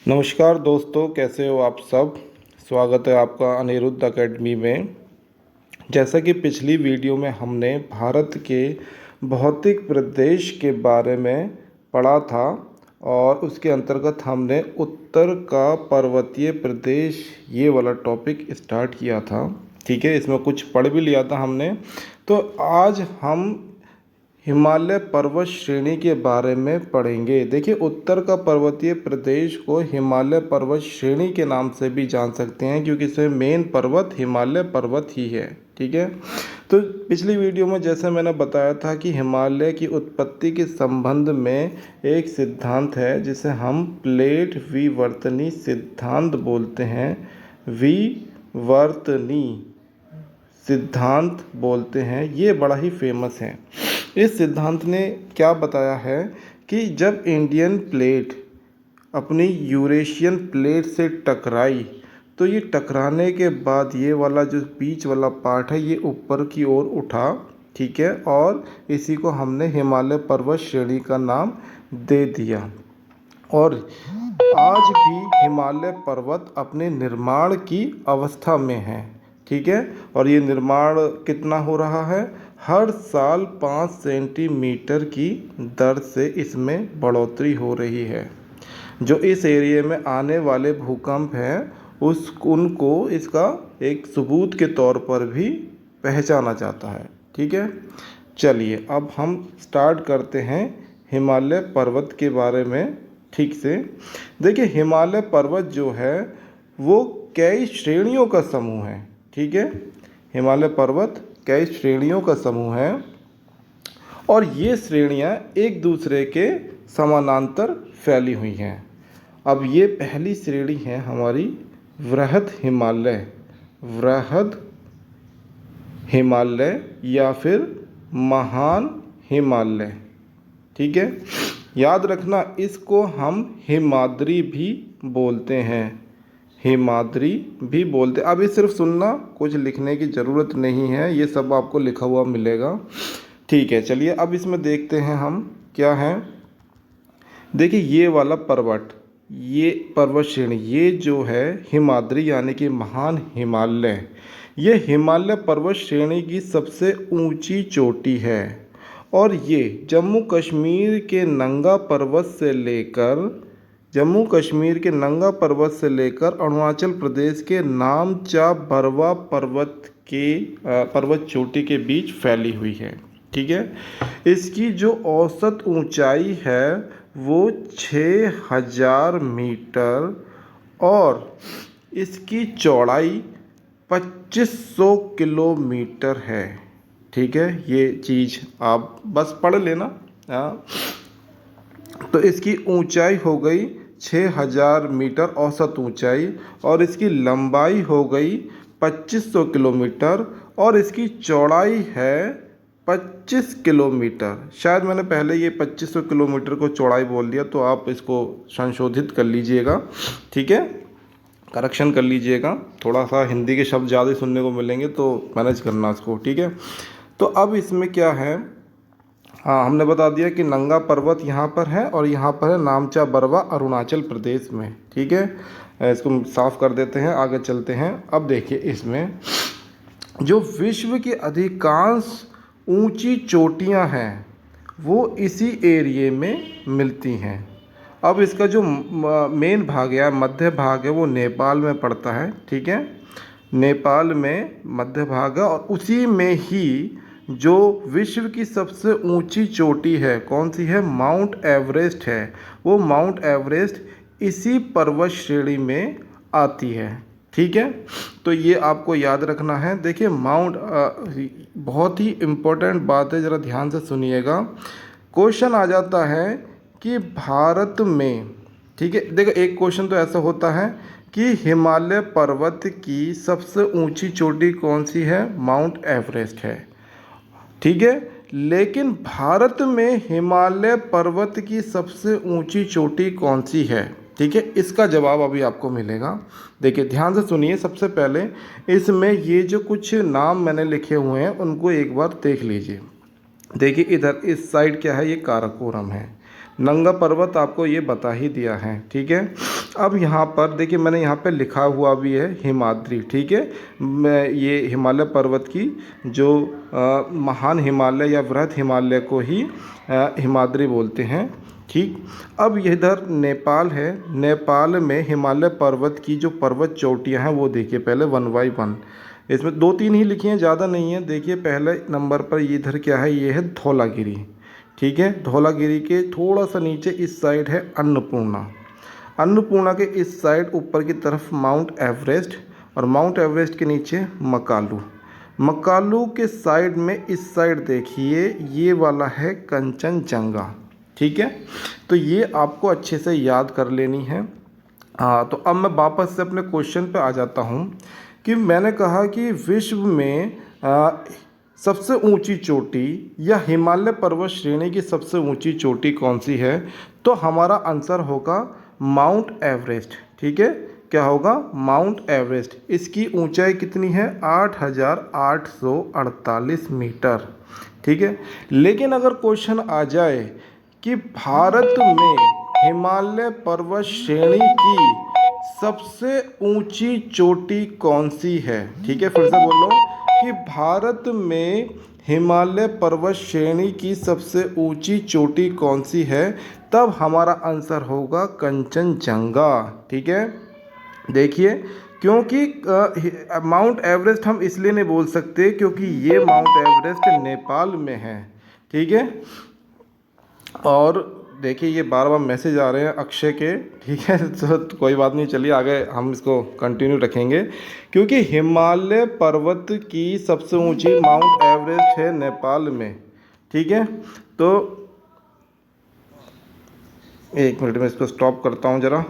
नमस्कार दोस्तों, कैसे हो आप सब। स्वागत है आपका अनिरुद्ध एकेडमी में। जैसा कि पिछली वीडियो में हमने भारत के भौतिक प्रदेश के बारे में पढ़ा था और उसके अंतर्गत हमने उत्तर का पर्वतीय प्रदेश ये वाला टॉपिक स्टार्ट किया था। ठीक है, इसमें कुछ पढ़ भी लिया था हमने। तो आज हम हिमालय पर्वत श्रेणी के बारे में पढ़ेंगे। देखिए, उत्तर का पर्वतीय प्रदेश को हिमालय पर्वत श्रेणी के नाम से भी जान सकते हैं क्योंकि इसमें मेन पर्वत हिमालय पर्वत ही है। ठीक है, तो पिछली वीडियो में जैसे मैंने बताया था कि हिमालय की उत्पत्ति के संबंध में एक सिद्धांत है जिसे हम प्लेट विवर्तनी सिद्धांत बोलते हैं। विवर्तनी सिद्धांत बोलते हैं, ये बड़ा ही फेमस है। इस सिद्धांत ने क्या बताया है कि जब इंडियन प्लेट अपनी यूरेशियन प्लेट से टकराई तो ये टकराने के बाद ये वाला जो बीच वाला पार्ट है ये ऊपर की ओर उठा। ठीक है, और इसी को हमने हिमालय पर्वत श्रेणी का नाम दे दिया। और आज भी हिमालय पर्वत अपने निर्माण की अवस्था में है। ठीक है, और ये निर्माण कितना हो रहा है, हर साल 5 सेंटीमीटर की दर से इसमें बढ़ोतरी हो रही है। जो इस एरिया में आने वाले भूकंप हैं उनको इसका एक सबूत के तौर पर भी पहचाना जाता है। ठीक है, चलिए अब हम स्टार्ट करते हैं हिमालय पर्वत के बारे में ठीक से। देखिए, हिमालय पर्वत जो है वो कई श्रेणियों का समूह है। ठीक है, हिमालय पर्वत कई श्रेणियों का समूह है और ये श्रेणियां एक दूसरे के समानांतर फैली हुई हैं। अब ये पहली श्रेणी है हमारी वृहद हिमालय। वृहद हिमालय या फिर महान हिमालय। ठीक है, याद रखना इसको हम हिमाद्री भी बोलते हैं। हिमाद्री भी बोलते। अब ये सिर्फ सुनना, कुछ लिखने की ज़रूरत नहीं है, ये सब आपको लिखा हुआ मिलेगा। ठीक है, चलिए अब इसमें देखते हैं हम क्या है। देखिए, ये वाला पर्वत, ये पर्वत श्रेणी, ये जो है हिमाद्री यानी कि महान हिमालय, ये हिमालय पर्वत श्रेणी की सबसे ऊंची चोटी है और ये जम्मू कश्मीर के नंगा पर्वत से लेकर अरुणाचल प्रदेश के नामचा बरवा पर्वत चोटी के बीच फैली हुई है। ठीक है, इसकी जो औसत ऊंचाई है वो 6000 मीटर और इसकी चौड़ाई 2500 किलोमीटर है। ठीक है, ये चीज़ आप बस पढ़ लेना। तो इसकी ऊंचाई हो गई 6000 मीटर औसत ऊंचाई और इसकी लंबाई हो गई 2500 किलोमीटर और इसकी चौड़ाई है 25 किलोमीटर। शायद मैंने पहले ये 2500 किलोमीटर को चौड़ाई बोल दिया, तो आप इसको संशोधित कर लीजिएगा। ठीक है, करेक्शन कर लीजिएगा। थोड़ा सा हिंदी के शब्द ज़्यादा सुनने को मिलेंगे तो मैनेज करना इसको। ठीक है, तो अब इसमें क्या है, हाँ हमने बता दिया कि नंगा पर्वत यहाँ पर है और यहाँ पर है नामचा बरवा अरुणाचल प्रदेश में। ठीक है, इसको साफ कर देते हैं, आगे चलते हैं। अब देखिए, इसमें जो विश्व की अधिकांश ऊंची चोटियाँ हैं वो इसी एरिए में मिलती हैं। अब इसका जो मेन भाग है, मध्य भाग है, वो नेपाल में पड़ता है। ठीक है, नेपाल में मध्य भाग है और उसी में ही जो विश्व की सबसे ऊंची चोटी है, कौन सी है, माउंट एवरेस्ट है। वो माउंट एवरेस्ट इसी पर्वत श्रेणी में आती है। ठीक है, तो ये आपको याद रखना है। देखिए, बहुत ही इम्पोर्टेंट बात है, ज़रा ध्यान से सुनिएगा। क्वेश्चन आ जाता है कि भारत में, ठीक है, देखो एक क्वेश्चन तो ऐसा होता है कि हिमालय पर्वत की सबसे ऊंची चोटी कौन सी है, माउंट एवरेस्ट है। ठीक है, लेकिन भारत में हिमालय पर्वत की सबसे ऊंची चोटी कौन सी है। ठीक है, इसका जवाब अभी आपको मिलेगा। देखिए, ध्यान से सुनिए। सबसे पहले इसमें ये जो कुछ नाम मैंने लिखे हुए हैं उनको एक बार देख लीजिए। देखिए, इधर इस साइड क्या है, ये काराकोरम है। नंगा पर्वत आपको ये बता ही दिया है, ठीक है। अब यहाँ पर देखिए मैंने यहाँ पे लिखा हुआ भी है हिमाद्री, ठीक है। मैं ये हिमालय पर्वत की जो महान हिमालय या वृहद हिमालय को ही हिमाद्री बोलते हैं, ठीक। अब इधर नेपाल है, नेपाल में हिमालय पर्वत की जो पर्वत चोटियाँ हैं वो देखिए पहले वन बाई वन। इसमें 2-3 ही लिखी हैं, ज़्यादा नहीं है। देखिए पहले नंबर पर ये इधर क्या है, ये है धौलागिरी, ठीक है। धौलागिरी के थोड़ा सा नीचे इस साइड है अन्नपूर्णा। अन्नपूर्णा के इस साइड ऊपर की तरफ माउंट एवरेस्ट, और माउंट एवरेस्ट के नीचे मकालू। मकालू के साइड में इस साइड देखिए ये वाला है कंचनजंगा, ठीक है। तो ये आपको अच्छे से याद कर लेनी है। हाँ, तो अब मैं वापस से अपने क्वेश्चन पे आ जाता हूँ कि मैंने कहा कि विश्व में सबसे ऊंची चोटी या हिमालय पर्वत श्रेणी की सबसे ऊंची चोटी कौन सी है, तो हमारा आंसर होगा माउंट एवरेस्ट, ठीक है। क्या होगा, माउंट एवरेस्ट। इसकी ऊंचाई कितनी है, 8,848 मीटर, ठीक है। लेकिन अगर क्वेश्चन आ जाए कि भारत में हिमालय पर्वत श्रेणी की सबसे ऊंची चोटी कौन सी है, ठीक है, फिर से बोल रहा हूँ कि भारत में हिमालय पर्वत श्रेणी की सबसे ऊंची चोटी कौन सी है, तब हमारा आंसर होगा कंचनजंगा, ठीक है। देखिए क्योंकि माउंट एवरेस्ट हम इसलिए नहीं बोल सकते क्योंकि ये माउंट एवरेस्ट नेपाल में है, ठीक है। और देखिए ये बार बार मैसेज आ रहे हैं अक्षय के, ठीक है। तो कोई बात नहीं, चलिए आगे हम इसको कंटिन्यू रखेंगे। क्योंकि हिमालय पर्वत की सबसे ऊंची माउंट एवरेस्ट है नेपाल में, ठीक है। तो 1 मिनट में इसको स्टॉप करता हूँ ज़रा।